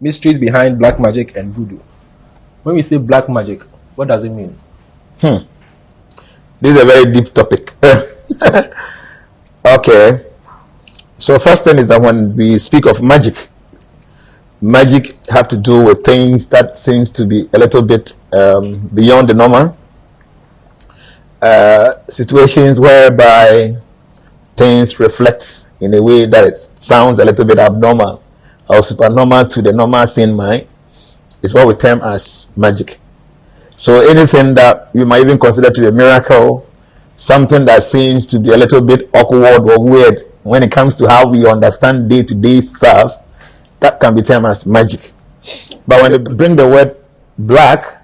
mysteries behind black magic and voodoo. When we say black magic, what does it mean? This is a very deep topic. Okay. So first thing is that when we speak of magic have to do with things that seems to be a little bit beyond the normal. Situations whereby things reflect in a way that it sounds a little bit abnormal or supernormal to the normal sane mind is what we term as magic. So anything that you might even consider to be a miracle, something that seems to be a little bit awkward or weird when it comes to how we understand day-to-day stuff, that can be termed as magic. But when they bring the word black,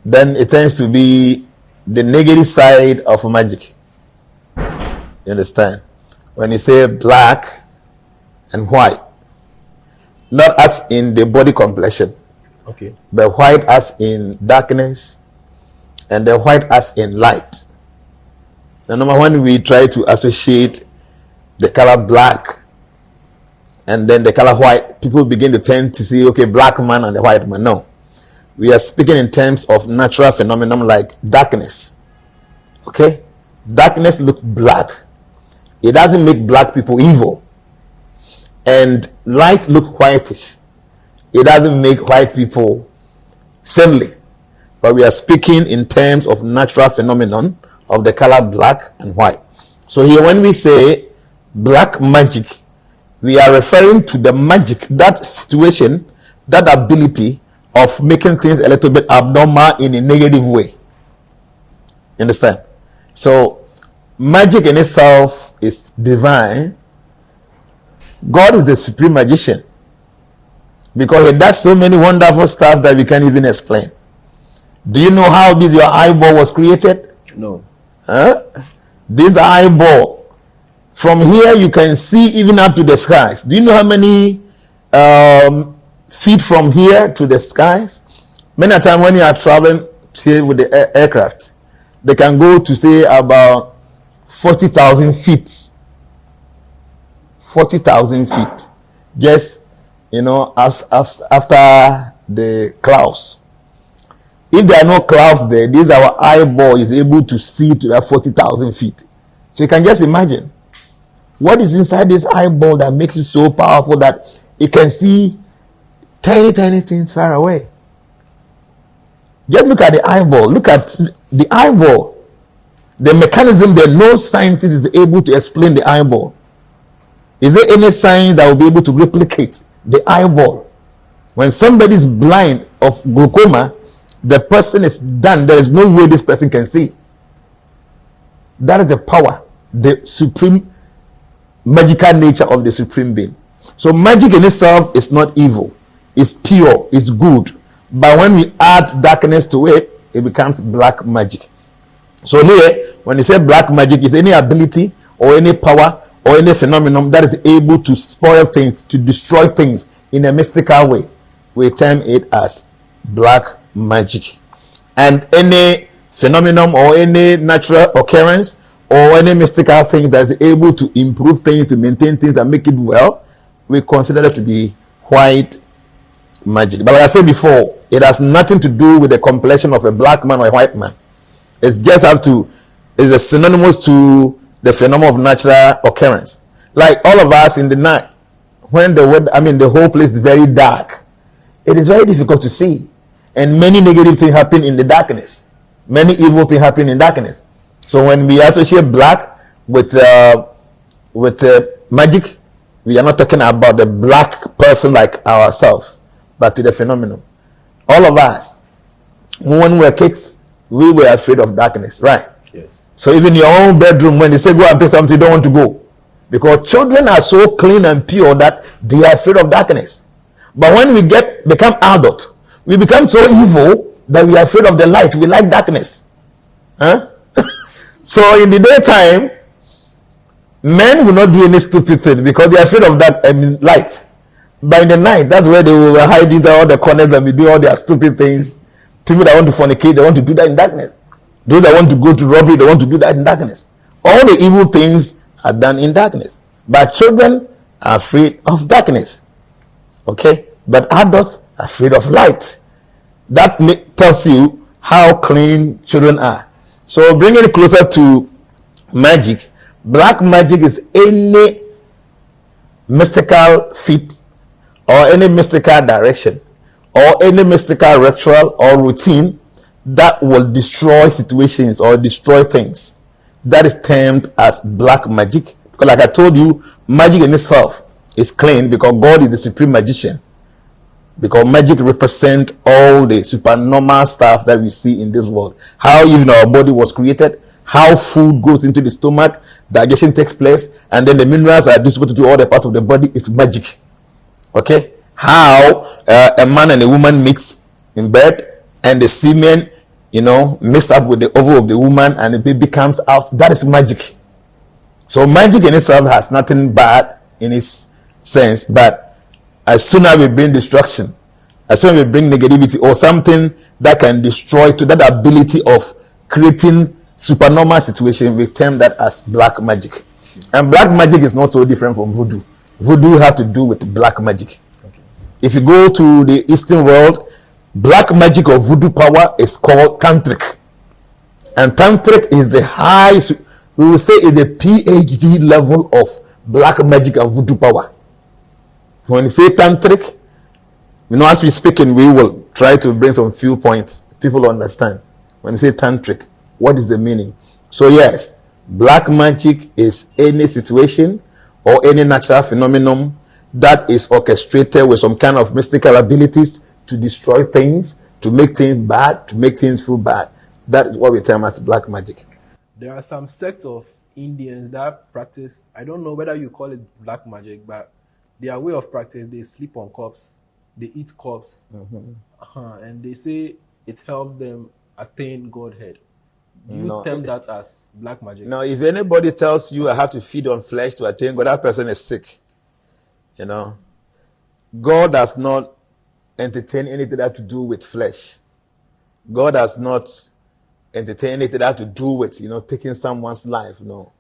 then it tends to be the negative side of magic. You understand? When you say black and white, not as in the body complexion, Okay. but white as in darkness, and the white as in light. The number one, we try to associate the color black and then the color white, people begin to tend to see, okay, black man and the white man. No. We are speaking in terms of natural phenomenon like darkness. Okay? Darkness looks black. It doesn't make black people evil. And light looks whitish. It doesn't make white people saintly. But we are speaking in terms of natural phenomenon of the color black and white. So here when we say black magic, we are referring to the magic, that situation, that ability of making things a little bit abnormal in a negative way. You understand? So magic in itself is divine. God is the supreme magician because he does so many wonderful stuff that we can't even explain. Do you know how this your eyeball was created? No. This eyeball, from here you can see even up to the skies. Do you know how many feet from here to the skies? Many a time when you are traveling, say with the aircraft, they can go to say about 40,000 feet. 40,000 feet. Just, as after the clouds. If there are no clouds there, this our eyeball is able to see to that 40,000 feet. So you can just imagine what is inside this eyeball that makes it so powerful that it can see tiny, tiny things far away. Just look at the eyeball. Look at the eyeball. The mechanism that no scientist is able to explain the eyeball. Is there any science that will be able to replicate the eyeball? When somebody is blind of glaucoma, the person is done. There is no way this person can see. That is the power, the supreme magical nature of the supreme being. So magic in itself is not evil. It's pure. It's good. But when we add darkness to it, it becomes black magic. So here, when you say black magic, is any ability or any power or any phenomenon that is able to spoil things, to destroy things in a mystical way. We term it as black magic. And any phenomenon or any natural occurrence or any mystical things that is able to improve things, to maintain things and make it well, we consider it to be white magic. But like I said before, it has nothing to do with the complexion of a black man or a white man. It's just it's a synonymous to the phenomenon of natural occurrence. Like all of us in the night, when the whole place is very dark, it is very difficult to see. And many negative things happen in the darkness. Many evil things happen in darkness. So when we associate black with magic, we are not talking about the black person like ourselves, but to the phenomenon. All of us, when we were kids, we were afraid of darkness, right? Yes. So even in your own bedroom, when they say go and pick something, you don't want to go. Because children are so clean and pure that they are afraid of darkness. But when we become adult, we become so evil that we are afraid of the light. We like darkness. So in the daytime, men will not do any stupid thing because they are afraid of that light. But in the night, that's where they will hide in all the corners and be doing all their stupid things. People that want to fornicate, they want to do that in darkness. Those that want to go to robbery, they want to do that in darkness. All the evil things are done in darkness. But children are afraid of darkness. Okay? But adults are afraid of light. That tells you how clean children are. So bringing it closer to magic, black magic is any mystical feat or any mystical direction or any mystical ritual or routine that will destroy situations or destroy things. That is termed as black magic. Because like I told you, magic in itself is clean because God is the supreme magician. Because magic represents all the supernormal stuff that we see in this world. How even our body was created, how food goes into the stomach, digestion takes place, and then the minerals are distributed to all the parts of the body. It's magic. Okay? How a man and a woman mix in bed, and the semen, mixed up with the ovum of the woman, and the baby comes out. That is magic. So magic in itself has nothing bad in its sense, but as soon as we bring destruction, as soon as we bring negativity or something that can destroy to that ability of creating supernormal situation, we term that as black magic. And black magic is not so different from voodoo. Voodoo have to do with black magic. Okay. If you go to the Eastern world, black magic or voodoo power is called Tantric. And Tantric is the highest, we will say is the PhD level of black magic and voodoo power. When you say Tantric, as we speaking, we will try to bring some few points people understand. When you say Tantric, what is the meaning? So yes, black magic is any situation or any natural phenomenon that is orchestrated with some kind of mystical abilities to destroy things, to make things bad, to make things feel bad. That is what we term as black magic. There are some sects of Indians that practice, I don't know whether you call it black magic, but their way of practice, they sleep on corpse, they eat corpse, and they say it helps them attain Godhead. You term that as black magic? Now, if anybody tells you I have to feed on flesh to attain God, that person is sick. God does not entertain anything that have to do with flesh. God does not entertain anything that have to do with, taking someone's life. No.